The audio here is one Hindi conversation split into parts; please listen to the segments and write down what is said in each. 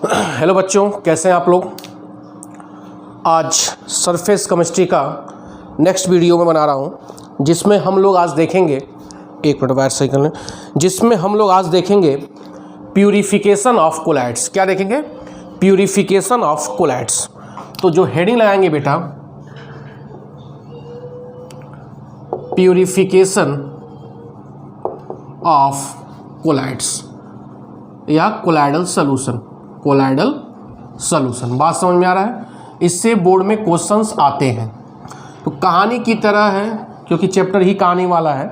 हेलो बच्चों, कैसे हैं आप लोग। आज सरफेस केमिस्ट्री का नेक्स्ट वीडियो में बना रहा हूं, जिसमें हम लोग आज देखेंगे, एक मिनट वायर सही कर लें, जिसमें हम लोग आज देखेंगे प्यूरिफिकेशन ऑफ कोलाइड्स। क्या देखेंगे? Purification of colloids. तो जो हेडिंग लगाएंगे बेटा, प्यूरिफिकेशन ऑफ कोलाइड्स या कोलाइडल सॉल्यूशन। कोलाइडल सॉल्यूशन, बात समझ में आ रहा है। इससे बोर्ड में क्वेश्चंस आते हैं। तो कहानी की तरह है, क्योंकि चैप्टर ही कहानी वाला है,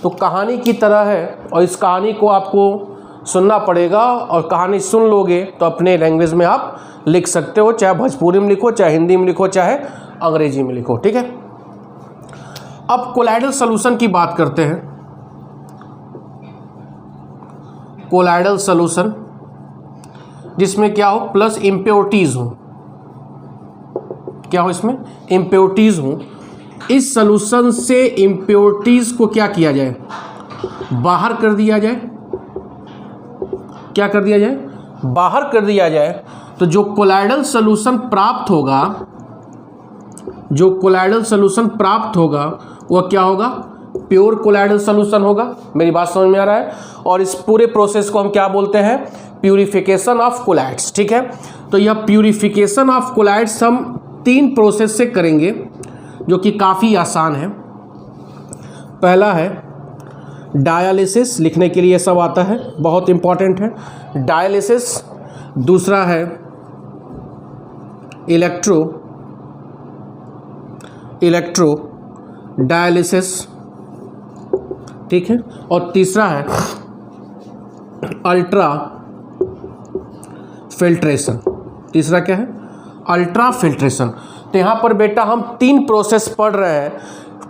तो कहानी की तरह है और इस कहानी को आपको सुनना पड़ेगा। और कहानी सुन लोगे तो अपने लैंग्वेज में आप लिख सकते हो, चाहे भोजपुरी में लिखो, चाहे हिंदी में लिखो, चाहे अंग्रेजी में लिखो। ठीक है। अब कोलाइडल सॉल्यूशन की बात करते हैं। कोलाइडल सॉल्यूशन जिसमें क्या हो, प्लस इम्प्योरिटीज हो। क्या हो इसमें? इम्प्योरिटीज हो। इस सॉल्यूशन से इम्प्योरिटीज को क्या किया जाए? बाहर कर दिया जाए। क्या कर दिया जाए? बाहर कर दिया जाए। तो जो कोलाइडल सॉल्यूशन प्राप्त होगा, जो कोलाइडल सॉल्यूशन प्राप्त होगा वह क्या होगा? प्योर कोलाइडल सॉल्यूशन होगा। मेरी बात समझ में आ रहा है। और इस पूरे प्रोसेस को हम क्या बोलते हैं? Purification of collides. ठीक है। तो यह प्यूरिफिकेशन ऑफ कोलाइड्स हम 3 प्रोसेस से करेंगे, जो कि काफ़ी आसान है। पहला है डायलिसिस, लिखने के लिए सब आता है, बहुत इंपॉर्टेंट है डायलिसिस। दूसरा है इलेक्ट्रो डायलिसिस। ठीक है। और तीसरा है अल्ट्रा फिल्ट्रेशन। तीसरा क्या है? Ultra filtration. तो यहाँ पर बेटा हम 3 प्रोसेस पढ़ रहे हैं।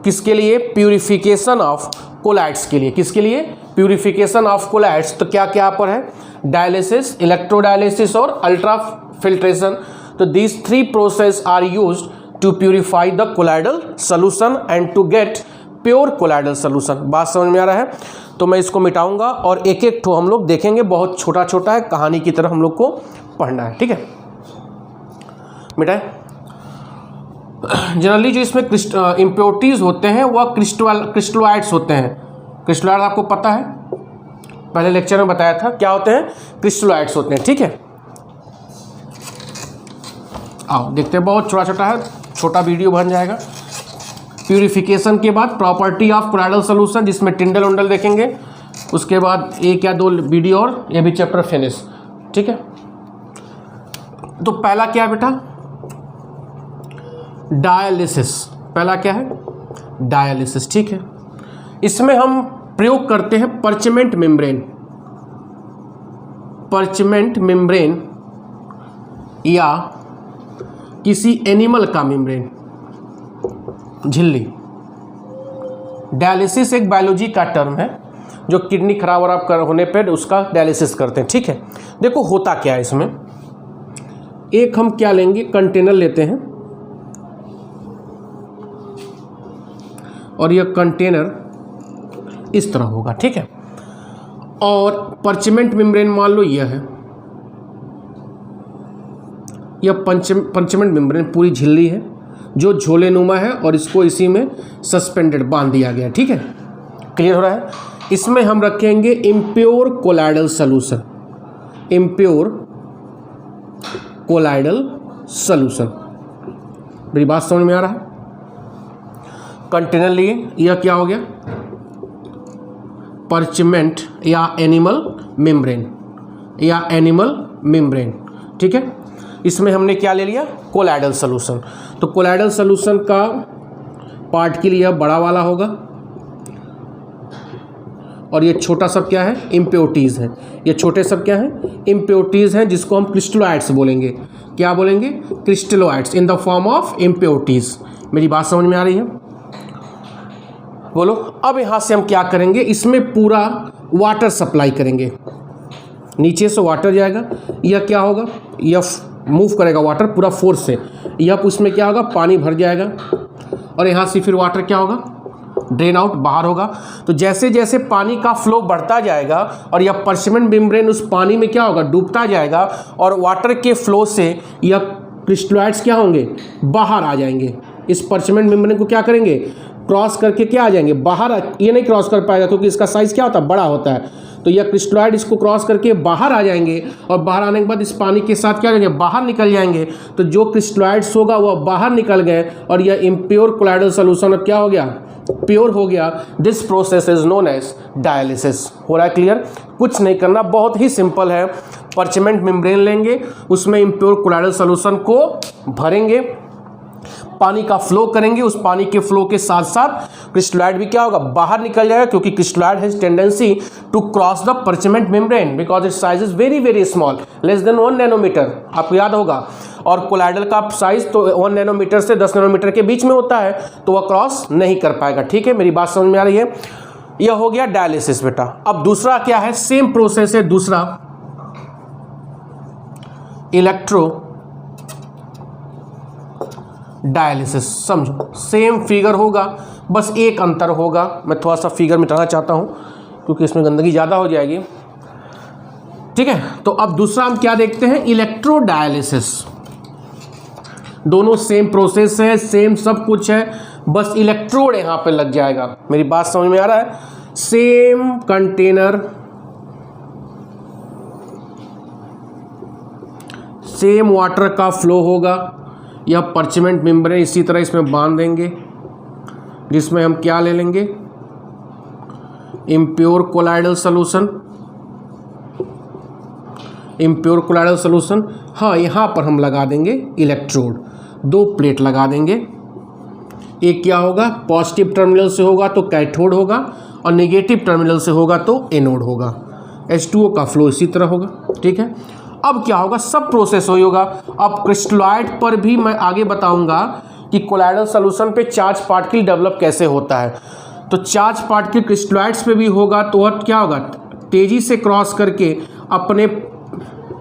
किसके लिए? प्यूरिफिकेशन ऑफ कोलाइड्स के लिए। किसके लिए? Purification of colloids. तो क्या क्या पर है? डायलिसिस, इलेक्ट्रोडायलिसिस और अल्ट्रा फिल्ट्रेशन। तो these 3 process are used to purify the colloidal solution and to get pure colloidal solution. बात समझ में आ रहा है। तो मैं इसको मिटाऊंगा और एक एक ठो हम लोग देखेंगे। बहुत छोटा छोटा है, कहानी की तरह हम लोग को पढ़ना है। ठीक है। मिटाए। जनरली जो इसमें इम्प्योरिटीज होते हैं वह क्रिस्टलॉइड्स होते हैं। क्रिस्टलॉइड आपको पता है, पहले लेक्चर में बताया था क्या होते हैं? क्रिस्टलॉइड्स होते हैं। ठीक है। आओ देखते हैं। बहुत छोटा छोटा है, छोटा वीडियो बन जाएगा। प्यूरिफिकेशन के बाद प्रॉपर्टी ऑफ कोलाइडल सॉल्यूशन, जिसमें टिंडल उंडल देखेंगे। उसके बाद 1 या 2 वीडियो और ये भी चैप्टर फिनिश। ठीक है। तो पहला क्या है बेटा? डायलिसिस। पहला क्या है? डायलिसिस। ठीक है। इसमें हम प्रयोग करते हैं परचमेंट मेम्ब्रेन। परचमेंट मेम्ब्रेन या किसी एनिमल का मेम्ब्रेन, झिल्ली। डायलिसिस एक बायोलॉजी का टर्म है, जो किडनी खराब होने पर उसका डायलिसिस करते हैं। ठीक है। देखो होता क्या है इसमें। एक हम क्या लेंगे, कंटेनर लेते हैं और यह कंटेनर इस तरह होगा। ठीक है। और परचमेंट मेम्ब्रेन मान लो यह है, यह परचमेंट मेम्ब्रेन पूरी झिल्ली है जो झोलेनुमा है और इसको इसी में सस्पेंडेड बांध दिया गया। ठीक है। क्लियर हो रहा है। इसमें हम रखेंगे impure colloidal solution. Impure colloidal solution. मेरी बात समझ में आ रहा है। कंटेनर लिए, यह क्या हो गया? परचमेंट या एनिमल मेम्ब्रेन, या एनिमल मेम्ब्रेन। ठीक है। इसमें हमने क्या ले लिया? Colloidal solution. तो कोलाइडल सॉल्यूशन का पार्ट के लिए बड़ा वाला होगा और ये छोटा सब क्या है? इम्प्योरिटीज है। ये छोटे सब क्या है? इम्प्योरिटीज हैं, जिसको हम क्रिस्टलॉइड्स बोलेंगे। क्या बोलेंगे? Crystalloids in the form of impurities. मेरी बात समझ में आ रही है? बोलो। अब यहाँ से हम क्या करेंगे? इसमें पूरा वाटर सप्लाई करेंगे। नीचे से वाटर जाएगा, यह क्या होगा? यह मूव करेगा वाटर पूरा फोर्स से। यह उसमें क्या होगा? पानी भर जाएगा और यहाँ से फिर वाटर क्या होगा? ड्रेन आउट, बाहर होगा। तो जैसे जैसे पानी का फ्लो बढ़ता जाएगा और यह पर्चमेंट मेम्ब्रेन उस पानी में क्या होगा, डूबता जाएगा, और वाटर के फ्लो से यह क्रिस्टलॉइड्स क्या होंगे, बाहर आ जाएंगे। इस पर्चमेंट मेम्ब्रेन को क्या करेंगे, क्रॉस करके क्या आ जाएंगे, बाहर। ये नहीं क्रॉस कर पाएगा क्योंकि इसका साइज़ क्या होता है, बड़ा होता है। तो यह क्रिस्टलॉइड इसको क्रॉस करके बाहर आ जाएंगे, और बाहर आने के बाद इस पानी के साथ क्या करेंगे, बाहर निकल जाएंगे। तो जो क्रिस्टलॉइड्स होगा वह बाहर निकल गए, और यह इम्प्योर कोलाइडल सोल्यूशन अब क्या हो गया, प्योर हो गया। This process is known as dialysis. हो रहा है क्लियर? कुछ नहीं करना, बहुत ही सिंपल है। पर्चमेंट मेम्ब्रेन लेंगे, उसमें इम्प्योर कोलाइडल सोल्यूशन को भरेंगे, पानी का फ्लो करेंगे, उस पानी के फ्लो के साथ साथ क्रिस्टलॉइड भी क्या होगा, बाहर निकल जाएगा, क्योंकि crystalloid has tendency to cross the parchment membrane because its size is very very small, less than 1 nanometer, आपको याद होगा। और कोलाइडल का साइज तो 1 नैनोमीटर से 10 नैनोमीटर के बीच में होता है, तो वह क्रॉस नहीं कर पाएगा। ठीक है, मेरी बात समझ में आ रही है? यह हो गया डायलिसिस बेटा। अब दूसरा क्या है, सेम प्रोसेस है दूसरा, इलेक्ट्रो डायलिसिस। समझो सेम फिगर होगा, बस एक अंतर होगा। मैं थोड़ा सा फिगर मिटाना चाहता हूं क्योंकि इसमें गंदगी ज़्यादा हो जाएगी। ठीक है, तो अब दूसरा हम क्या देखते हैं, इलेक्ट्रो डायलिसिस। दोनों सेम प्रोसेस है, सेम सब कुछ है, बस इलेक्ट्रोड यहां पे लग जाएगा। मेरी बात समझ में आ रहा है? सेम कंटेनर, सेम वाटर का फ्लो होगा। यह पर्चमेंट मेम्ब्रेन इसी तरह इसमें बांध देंगे, जिसमें हम क्या ले लेंगे, impure colloidal solution. Impure colloidal solution, हाँ, यहाँ पर हम लगा देंगे इलेक्ट्रोड, 2 प्लेट लगा देंगे। एक क्या होगा, पॉजिटिव टर्मिनल से होगा तो कैथोड होगा, और नेगेटिव टर्मिनल से होगा तो एनोड होगा। H2O का फ्लो इसी तरह होगा। ठीक है, अब क्या होगा, सब प्रोसेस वही होगा। अब क्रिस्टलॉइड पर भी मैं आगे बताऊंगा कि कोलाइडल सोल्यूशन पे चार्ज पार्टिकल डेवलप कैसे होता है। तो चार्ज पार्टिकल क्रिस्टलॉइड्स पे भी होगा, तो वह क्या होगा, तेजी से क्रॉस करके अपने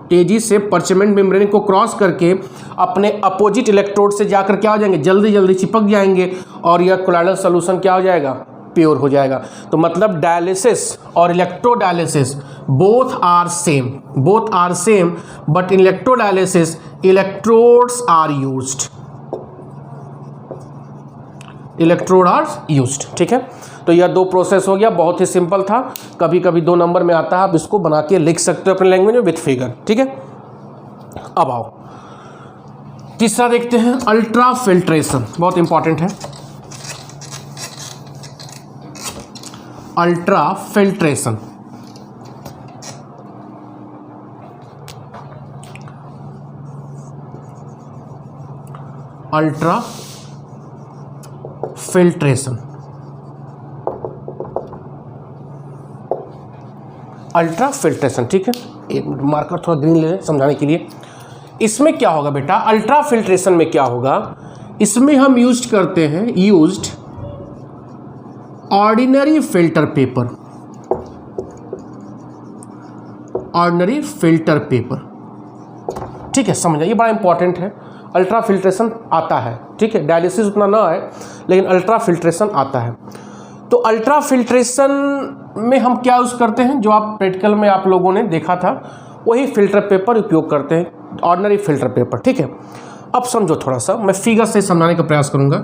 तेजी से पर्चमेंट मेम्ब्रेन को क्रॉस करके अपने अपोजिट इलेक्ट्रोड से जाकर क्या हो जाएंगे, जल्दी जल्दी चिपक जाएंगे, और यह कोलाइडल सोल्यूशन क्या हो जाएगा, प्योर हो जाएगा। तो मतलब डायलिसिस और electrodialysis both are same, but in electrodialysis electrodes are used. ठीक है, तो यह 2 प्रोसेस हो गया, बहुत ही सिंपल था। कभी कभी 2 नंबर में आता है, आप इसको बना के लिख सकते हो अपने लैंग्वेज में विथ फिगर। ठीक है, अब आओ तीसरा देखते हैं, अल्ट्रा फिल्ट्रेशन। बहुत इंपॉर्टेंट है ultra filtration. Ultra filtration, ultra filtration. ठीक है, एक मार्कर थोड़ा ग्रीन ले लें समझाने के लिए। इसमें क्या होगा बेटा, अल्ट्रा फिल्ट्रेशन में क्या होगा, इसमें हम यूज करते हैं ordinary filter paper. Ordinary filter paper, ठीक है, समझ ये बड़ा इंपॉर्टेंट है। अल्ट्रा फिल्ट्रेशन आता है, ठीक है, डायलिसिस उतना ना आए लेकिन अल्ट्रा फिल्ट्रेशन आता है। तो अल्ट्रा फिल्ट्रेशन में हम क्या यूज़ करते हैं, जो आप प्रैक्टिकल में आप लोगों ने देखा था वही फिल्टर पेपर उपयोग करते हैं, ऑर्डिनरी फिल्टर पेपर। ठीक है, अब समझो थोड़ा सा, मैं फिगर से समझाने का प्रयास करूंगा।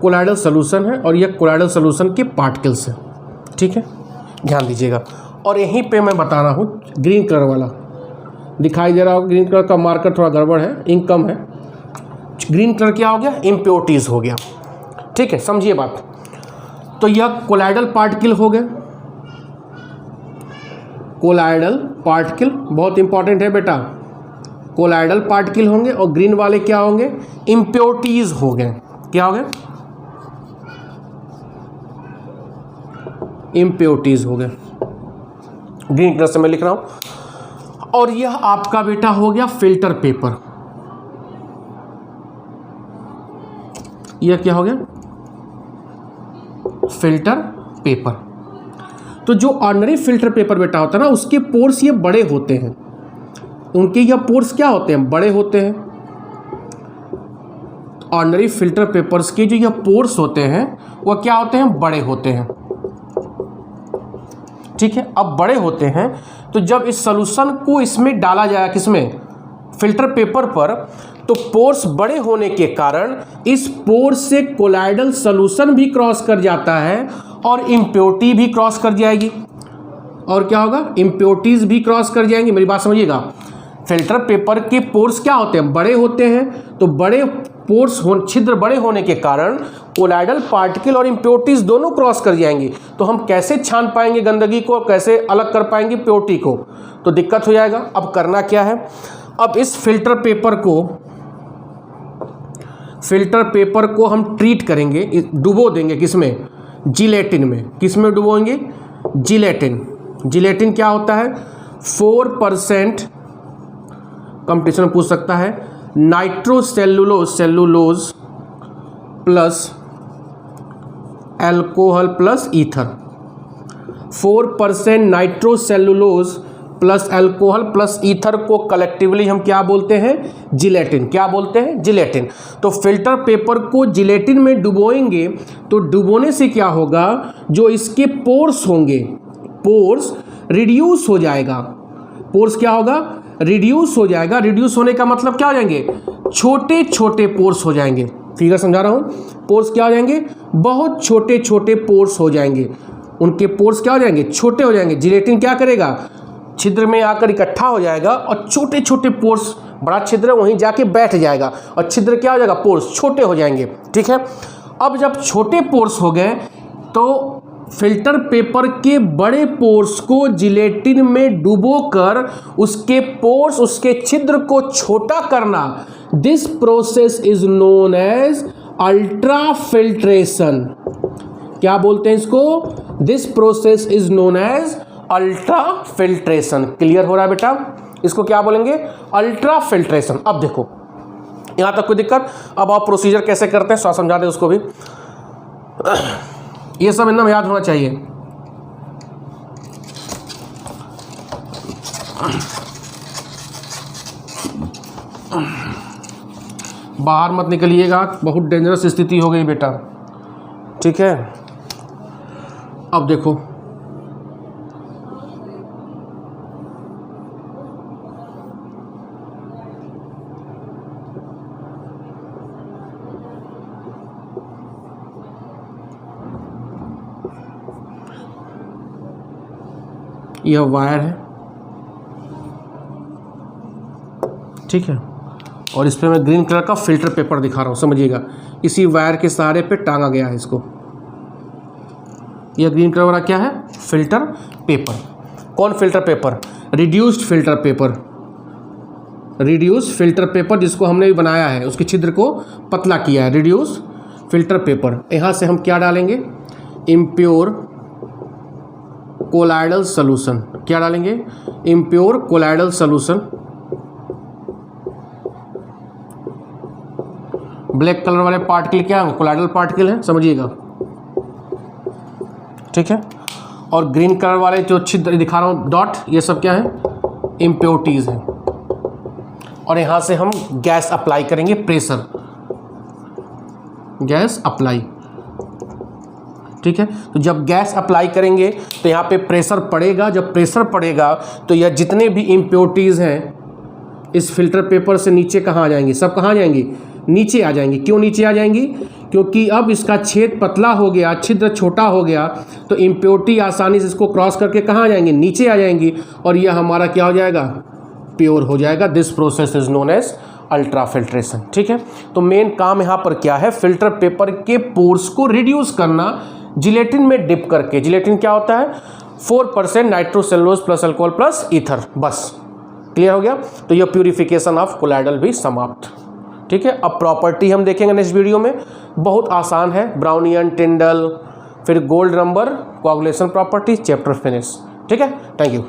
कोलाइडल सोल्यूशन है और यह कोलाइडल सोल्यूशन के पार्टिकल्स हैं। ठीक है, ध्यान दीजिएगा। और यहीं पे मैं बता रहा हूँ, ग्रीन कलर वाला दिखाई दे रहा होगा, ग्रीन कलर का मार्कर थोड़ा गड़बड़ है, इंक कम है। ग्रीन कलर क्या हो गया, इम्प्योरिटीज हो गया। ठीक है, समझिए बात। तो यह कोलाइडल पार्टिकल हो गए, कोलाइडल पार्टिकल बहुत इंपॉर्टेंट है बेटा। कोलाइडल पार्टिकल होंगे और ग्रीन वाले क्या होंगे, इम्प्योरिटीज हो गए। क्या हो गए, इम्प्योरिटीज हो गए, ग्रीन कलर से मैं लिख रहा हूं। और यह आपका बेटा हो गया फिल्टर पेपर। यह क्या हो गया, फिल्टर पेपर। तो जो ऑर्डिनरी फिल्टर पेपर बेटा होता है ना, उसके पोर्स ये बड़े होते हैं, उनके यह पोर्स क्या होते हैं, बड़े होते हैं। ऑर्डिनरी फिल्टर पेपर्स के जो ये पोर्स होते हैं वो क्या होते हैं, बड़े होते हैं। ठीक है, अब बड़े होते हैं तो जब इस सॉल्यूशन को इसमें डाला जाएगा, किसमें, फिल्टर पेपर पर, तो पोर्स बड़े होने के कारण इस पोर्स से कोलाइडल सॉल्यूशन भी क्रॉस कर जाता है और इम्प्योरिटी भी क्रॉस कर जाएगी। और क्या होगा, इम्प्योरिटीज भी क्रॉस कर जाएंगी। मेरी बात समझिएगा, फिल्टर पेपर के पोर्स क्या होते हैं, बड़े होते हैं। तो बड़े पोर्स छिद्र बड़े होने के कारण कोलाइडल पार्टिकल और इम्प्योरिटीज दोनों क्रॉस कर जाएंगी। तो हम कैसे छान पाएंगे गंदगी को, कैसे अलग कर पाएंगे प्योरिटी को, तो दिक्कत हो जाएगा। अब करना क्या है, अब इस फिल्टर पेपर को हम ट्रीट करेंगे, डुबो देंगे, किसमें, जिलेटिन में। किसमें डुबोएंगे, जिलेटिन क्या होता है, 4% कंपटीशन पूछ सकता है, cellulose plus alcohol plus ether. 4% nitrocellulose plus alcohol plus ether को कलेक्टिवली हम क्या बोलते हैं, जिलेटिन। क्या बोलते हैं, जिलेटिन। तो फिल्टर पेपर को जिलेटिन में डुबोएंगे तो डुबोने से क्या होगा, जो इसके पोर्स होंगे, पोर्स रिड्यूस हो जाएगा। पोर्स क्या होगा, रिड्यूस हो जाएगा। रिड्यूस होने का मतलब क्या हो जाएंगे, छोटे छोटे पोर्स हो जाएंगे। फिगर समझा रहा हूं, पोर्स क्या हो जाएंगे, बहुत छोटे छोटे पोर्स हो जाएंगे। उनके पोर्स क्या हो जाएंगे, छोटे हो जाएंगे। जिलेटिन क्या करेगा, छिद्र में आकर इकट्ठा हो जाएगा और छोटे छोटे पोर्स, बड़ा छिद्र वहीं जाके बैठ जाएगा और छिद्र क्या हो जाएगा, पोर्स छोटे हो जाएंगे। ठीक है, अब जब छोटे पोर्स हो गए तो फिल्टर पेपर के बड़े पोर्स को जिलेटिन में डुबोकर उसके पोर्स, उसके छिद्र को छोटा करना, this process is known as ultrafiltration. क्या बोलते हैं इसको, this process is known as ultrafiltration. Clear हो रहा है बेटा, इसको क्या बोलेंगे, अल्ट्राफिल्ट्रेशन। अब देखो यहां तक कोई दिक्कत। अब आप प्रोसीजर कैसे करते हैं समझा दें उसको भी, ये सब एकदम याद होना चाहिए। बाहर मत निकलिएगा, बहुत डेंजरस स्थिति हो गई बेटा। ठीक है, अब देखो यह वायर है, ठीक है, और इस पर मैं ग्रीन कलर का फिल्टर पेपर दिखा रहा हूँ, समझिएगा। इसी वायर के सहारे पे टांगा गया है इसको। यह ग्रीन कलर वाला क्या है, फिल्टर पेपर। कौन filter paper, reduced filter paper. Reduced filter paper जिसको हमने भी बनाया है, उसके छिद्र को पतला किया है, रिड्यूस्ड फिल्टर पेपर। यहाँ से हम क्या डालेंगे, इम्प्योर कोलाइडल सॉल्यूशन। क्या डालेंगे, impure colloidal solution. Black colour वाले पार्टिकल क्या है, कोलाइडल पार्टिकल है, समझिएगा। ठीक है, और ग्रीन कलर वाले जो छिद्र दिखा रहा हूं डॉट, ये सब क्या है, इम्प्योरिटीज है। और यहां से हम गैस अप्लाई करेंगे, प्रेशर, गैस अप्लाई। ठीक है, तो जब गैस अप्लाई करेंगे तो यहाँ पे प्रेशर पड़ेगा। जब प्रेशर पड़ेगा तो यह जितने भी इम्प्योरिटीज़ हैं इस फिल्टर पेपर से नीचे कहाँ आ जाएंगी, सब कहाँ आ जाएंगी, नीचे आ जाएंगी। क्यों नीचे आ जाएंगी, क्योंकि अब इसका छेद पतला हो गया, छिद्र छोटा हो गया, तो इम्प्योरिटी आसानी से इसको क्रॉस करके कहाँ आ जाएंगी, नीचे आ जाएंगी, और यह हमारा क्या हो जाएगा, प्योर हो जाएगा। This process is known as ultrafiltration. ठीक है, तो मेन काम यहाँ पर क्या है, फिल्टर पेपर के पोर्स को रिड्यूस करना जिलेटिन में डिप करके। जिलेटिन क्या होता है, 4% nitrocellulose plus alcohol plus ether. बस क्लियर हो गया। तो यह प्यूरिफिकेशन ऑफ कोलाइडल भी समाप्त। ठीक है, अब प्रॉपर्टी हम देखेंगे नेक्स्ट वीडियो में, बहुत आसान है, ब्राउनियन, टिंडल, फिर gold number, coagulation property, chapter finish. ठीक है, थैंक यू।